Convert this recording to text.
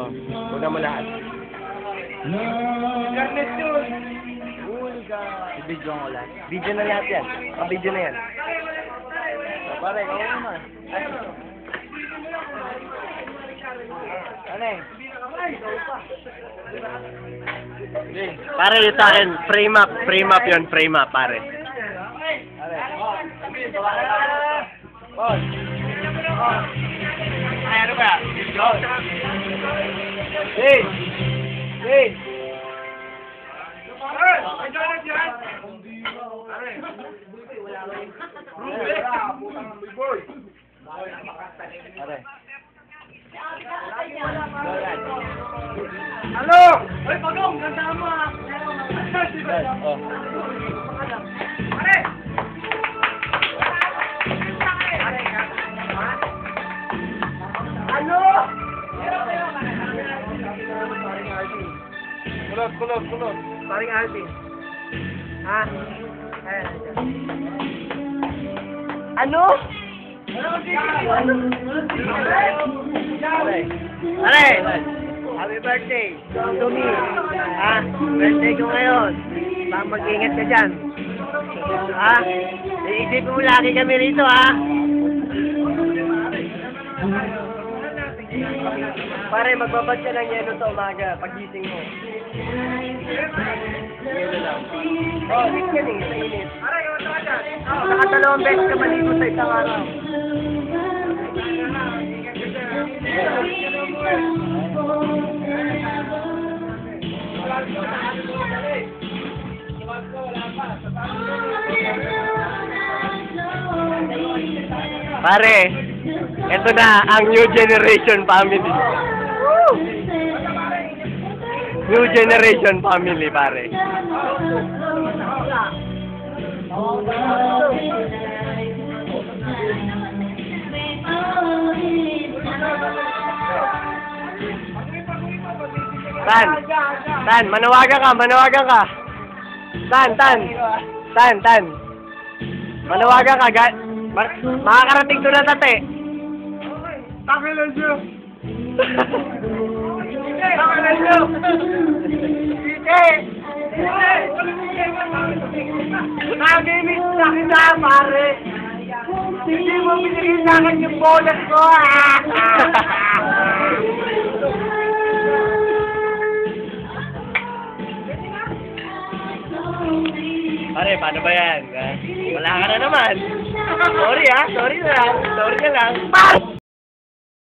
Oh, una mo lahat. Garnet yun. Video ko lahat. Video na lahat yan. Video na yan. Pare, ikaw naman. Ano eh? Pare, yun sa akin, frame up yun, frame up, pare. Boss. Ay, ano ba? Boss. Hey! Hey! Halo! Hoy, Pagong! Ganda mo ah! Oh. Pare! Ano? Kulot. Paring Alvin. Ha? Ayan. Ano? Pare! Happy birthday to me. Ha? Birthday ko ngayon. Baka mag-ingat ka dyan. Ha? Iisipin mo lagi kami rito, ha? Pare, magbabad ka ng yelo sa umaga, pagising mo. Yelo lang. Oh, init yan eh, sa init. Pare, yung ka dyan. Nakadalawang beses ka maligo sa isang araw. Pare, ito na ang new generation family. New generation family, pare. Tan, manawagan ka. Tan. Manawagan ka, makakarating to na tate. Pakilan siya. Pakilan siya. Nakagimik sa akin na, pare. Hindi mo binigay sa akin yung bonus ko, Pare, paano ba yan? Wala ka na naman. Sorry na lang.